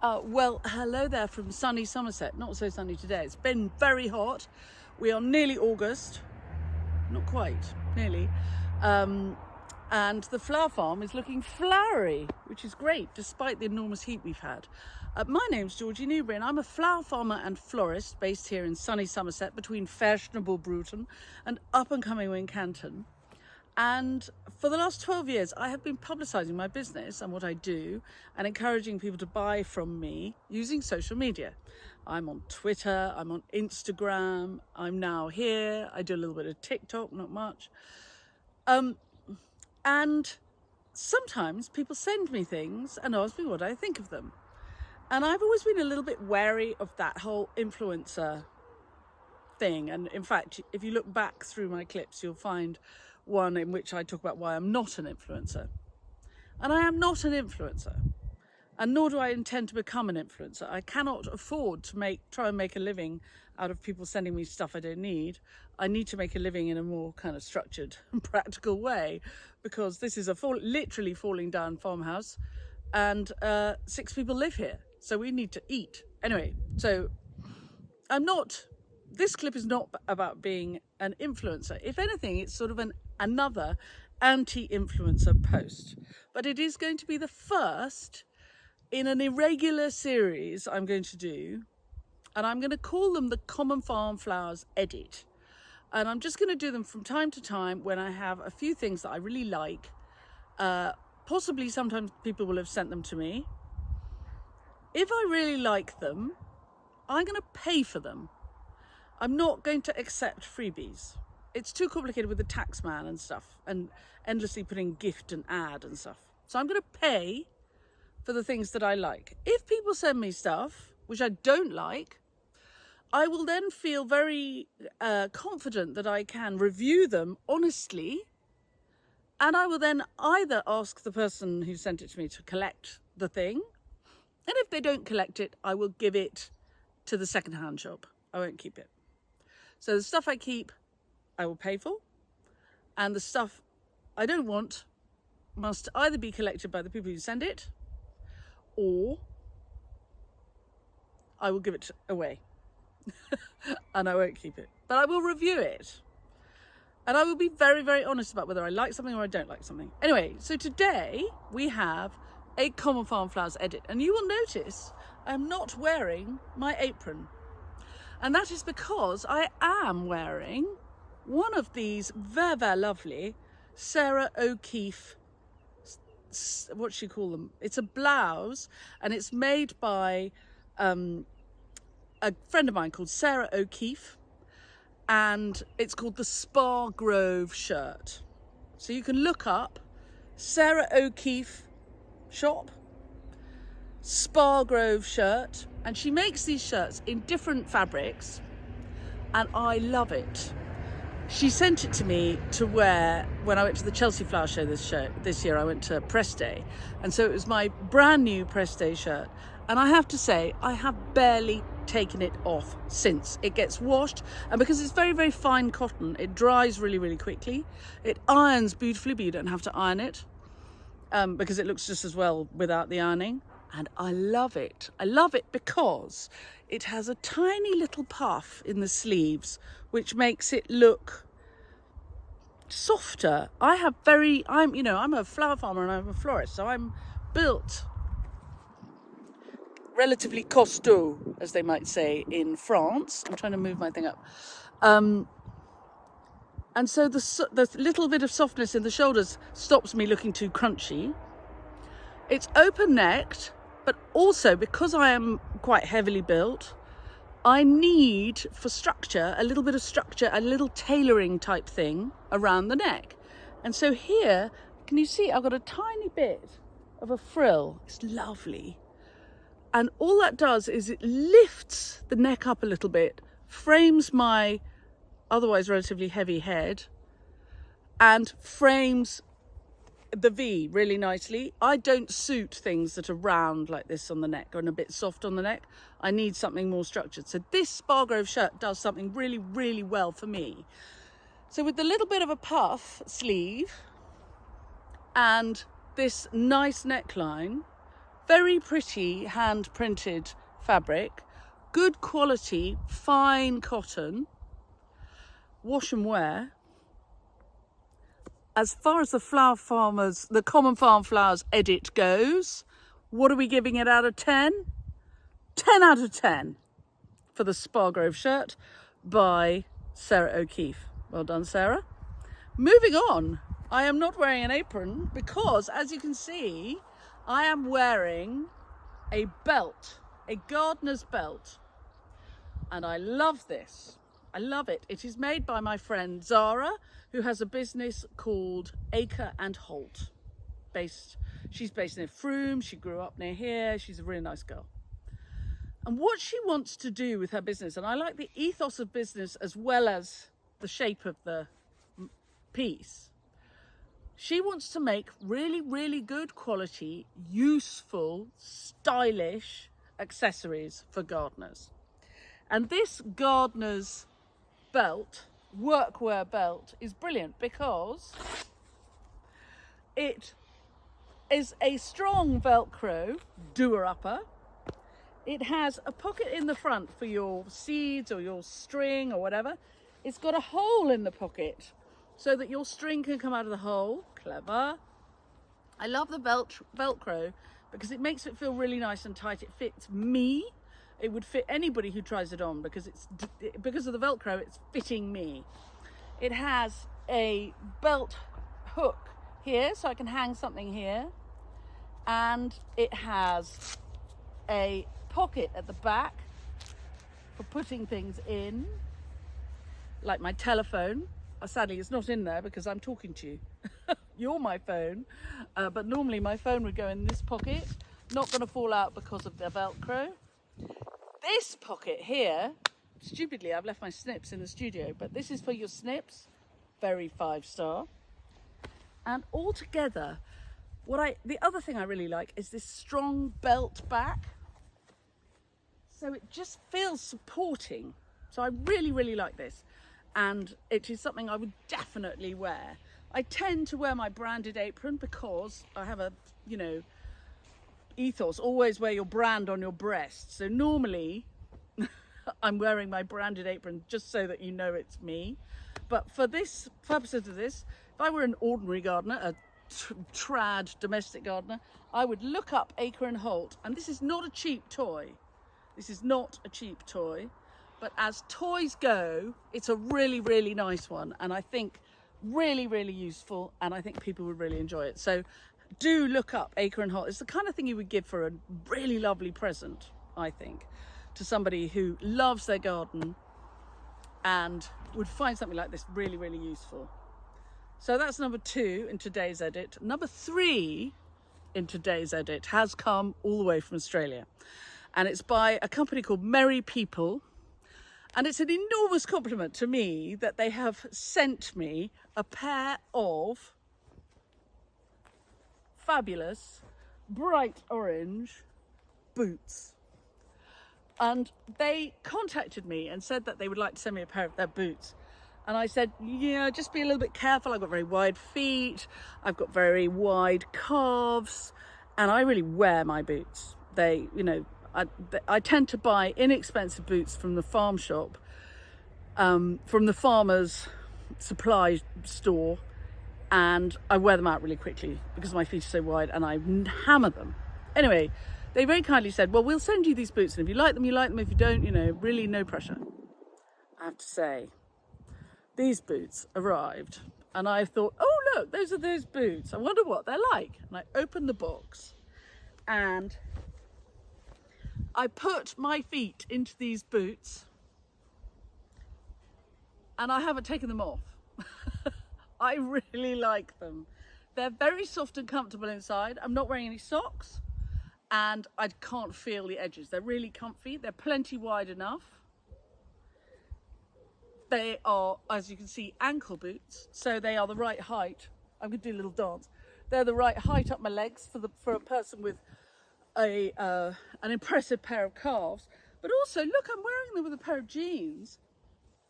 Well, hello there from sunny Somerset. Not so sunny today. It's been very hot. We are nearly August. Not quite, nearly. And the flower farm is looking flowery, which is great, despite the enormous heat we've had. My name's Georgie Newbery, and I'm a flower farmer and florist based here in sunny Somerset between fashionable Bruton and up-and-coming Wincanton. And for the last 12 years, I have been publicising my business and what I do and encouraging people to buy from me using social media. I'm on Twitter, I'm on Instagram, I'm now here, I do a little bit of TikTok, not much. And sometimes people send me things and ask me what I think of them. And I've always been a little bit wary of that whole influencer thing. And in fact, if you look back through my clips, you'll find one in which I talk about why I'm not an influencer. And I am not an influencer, and nor do I intend to become an influencer. I cannot afford to try and make a living out of people sending me stuff I don't need. I need to make a living in a more kind of structured and practical way, because this is a literally falling down farmhouse, and 6 people live here, so we need to eat. Anyway, so this clip is not about being an influencer. If anything, it's sort of another anti-influencer post. But it is going to be the first in an irregular series I'm going to do. And I'm going to call them the Common Farm Flowers Edit. And I'm just going to do them from time to time when I have a few things that I really like. Possibly sometimes people will have sent them to me. If I really like them, I'm going to pay for them. I'm not going to accept freebies. It's too complicated with the tax man and stuff, and endlessly putting gift and ad and stuff. So I'm going to pay for the things that I like. If people send me stuff which I don't like, I will then feel very confident that I can review them honestly, and I will then either ask the person who sent it to me to collect the thing, and if they don't collect it, I will give it to the second-hand shop. I won't keep it. So the stuff I keep, I will pay for, and the stuff I don't want must either be collected by the people who send it, or I will give it away and I won't keep it. But I will review it, and I will be very, very honest about whether I like something or I don't like something. Anyway, so today we have a Common Farm Flowers edit, and you will notice I'm not wearing my apron. And that is because I am wearing one of these very, very lovely Sarah O'Keefe, what she call them? It's a blouse, and it's made by a friend of mine called Sarah O'Keefe, and it's called the Spa Grove shirt. So you can look up Sarah O'Keefe shop, Spa Grove shirt, and she makes these shirts in different fabrics, and I love it. She sent it to me to wear when I went to the Chelsea Flower Show this year. I went to press day, and so it was my brand new press day shirt, and I have to say I have barely taken it off since. It gets washed, and because it's very, very fine cotton, it dries really, really quickly. It irons beautifully, but you don't have to iron it because it looks just as well without the ironing. And I love it. I love it because it has a tiny little puff in the sleeves, which makes it look softer. I'm a flower farmer and I'm a florist, so I'm built relatively costaud, as they might say in France. I'm trying to move my thing up. And so the little bit of softness in the shoulders stops me looking too crunchy. It's open-necked, but also because I am quite heavily built, I need for structure, a little bit of structure, a little tailoring type thing around the neck. And so here, can you see I've got a tiny bit of a frill. It's lovely. And all that does is it lifts the neck up a little bit, frames my otherwise relatively heavy head, and frames the V really nicely. I don't suit things that are round like this on the neck and a bit soft on the neck. I need something more structured. So this Spa Grove shirt does something really, really well for me. So with the little bit of a puff sleeve and this nice neckline, Very pretty hand printed fabric, good quality, fine cotton, wash and wear. As far as the Flower Farmers, the Common Farm Flowers edit goes, what are we giving it out of 10? 10 out of 10 for the Spargrove shirt by Sarah O'Keefe. Well done, Sarah. Moving on, I am not wearing an apron because, as you can see, I am wearing a belt, a gardener's belt. And I love this. I love it. It is made by my friend Zara, who has a business called Acre and Holt. She's based near Frome. She grew up near here. She's a really nice girl. And what she wants to do with her business, and I like the ethos of business as well as the shape of the piece, she wants to make really, really good quality, useful, stylish accessories for gardeners. And this gardener's belt, workwear belt, is brilliant because it is a strong Velcro doer-upper. It has a pocket in the front for your seeds or your string or whatever. It's got a hole in the pocket so that your string can come out of the hole. Clever. I love the Velcro because it makes it feel really nice and tight. It fits me. It would fit anybody who tries it on because because of the Velcro, it's fitting me. It has a belt hook here so I can hang something here. And it has a pocket at the back for putting things in, like my telephone. Sadly, it's not in there because I'm talking to you. You're my phone, but normally my phone would go in this pocket. Not going to fall out because of the Velcro. This pocket here, stupidly, I've left my snips in the studio, but this is for your snips. Very 5-star. And altogether, the other thing I really like is this strong belt back. So it just feels supporting. So I really, really like this. And it is something I would definitely wear. I tend to wear my branded apron because I have a, ethos, always wear your brand on your breast. So normally I'm wearing my branded apron just so that you know it's me. But for this purposes of this, if I were an ordinary gardener, a trad domestic gardener, I would look up Acre and Holt. And this is not a cheap toy. This is not a cheap toy. But as toys go, it's a really, really nice one. And I think really, really useful. And I think people would really enjoy it. So do look up Acre and Holt. It's the kind of thing you would give for a really lovely present, I think, to somebody who loves their garden and would find something like this really, really useful. So that's number 2 in today's edit. Number 3 in today's edit has come all the way from Australia. And it's by a company called Merry People. And it's an enormous compliment to me that they have sent me a pair of fabulous bright orange boots. And they contacted me and said that they would like to send me a pair of their boots. And I said, just be a little bit careful. I've got very wide feet. I've got very wide calves. And I really wear my boots. I tend to buy inexpensive boots from the farm shop, from the farmer's supply store. And I wear them out really quickly because my feet are so wide and I hammer them. Anyway, they very kindly said, well, we'll send you these boots. And if you like them, you like them. If you don't, really no pressure. I have to say, these boots arrived and I thought, oh, look, those are those boots. I wonder what they're like. And I opened the box and I put my feet into these boots and I haven't taken them off. I really like them. They're very soft and comfortable inside. I'm not wearing any socks and I can't feel the edges. They're really comfy. They're plenty wide enough. They are, as you can see, ankle boots. So they are the right height. I'm going to do a little dance. They're the right height up my legs for a person with an impressive pair of calves. But also, look, I'm wearing them with a pair of jeans.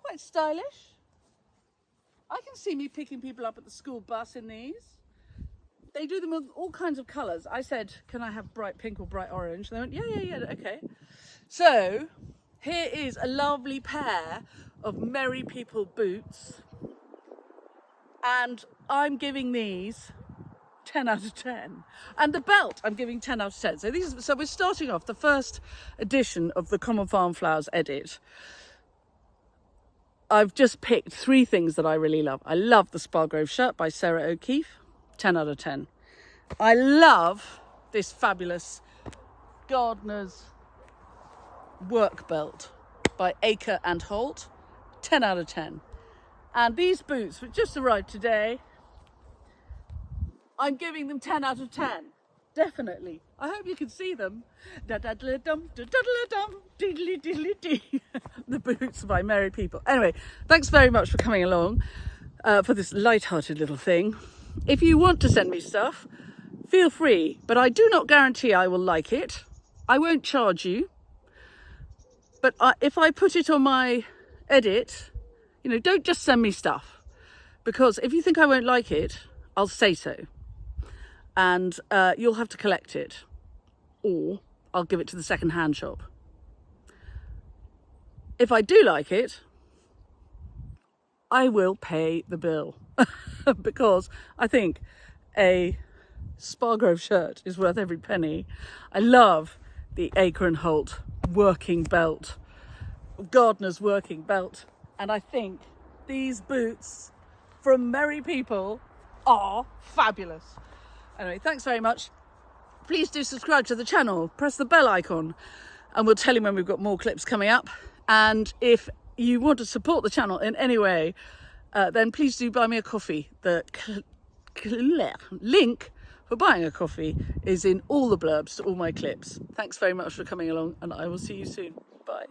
Quite stylish. I can see me picking people up at the school bus in these. they do them with all kinds of colours. I said, can I have bright pink or bright orange? And they went, yeah, okay. So here is a lovely pair of Merry People boots. And I'm giving these 10 out of 10. And the belt, I'm giving 10 out of 10. So we're starting off the first edition of the Common Farm Flowers edit. I've just picked 3 things that I really love. I love the Spargrove shirt by Sarah O'Keefe, 10 out of 10. I love this fabulous Gardener's work belt by Acre and Holt, 10 out of 10. And these boots, which just arrived today, I'm giving them 10 out of 10. Definitely. I hope you can see them. Da-da-da-dum, da-da-da-dum, diddly-diddly-dee. The boots by Merry People. Anyway, thanks very much for coming along for this light-hearted little thing. If you want to send me stuff, feel free. But I do not guarantee I will like it. I won't charge you. But if I put it on my edit, you know, don't just send me stuff. Because if you think I won't like it, I'll say so. And you'll have to collect it, or I'll give it to the second-hand shop. If I do like it, I will pay the bill because I think a Spargrove shirt is worth every penny. I love the Acre and Holt working belt, Gardener's working belt, and I think these boots from Merry People are fabulous. Anyway, thanks very much. Please do subscribe to the channel, press the bell icon, and we'll tell you when we've got more clips coming up. And if you want to support the channel in any way, then please do buy me a coffee. The link for buying a coffee is in all the blurbs to all my clips. Thanks very much for coming along, and I will see you soon. Bye.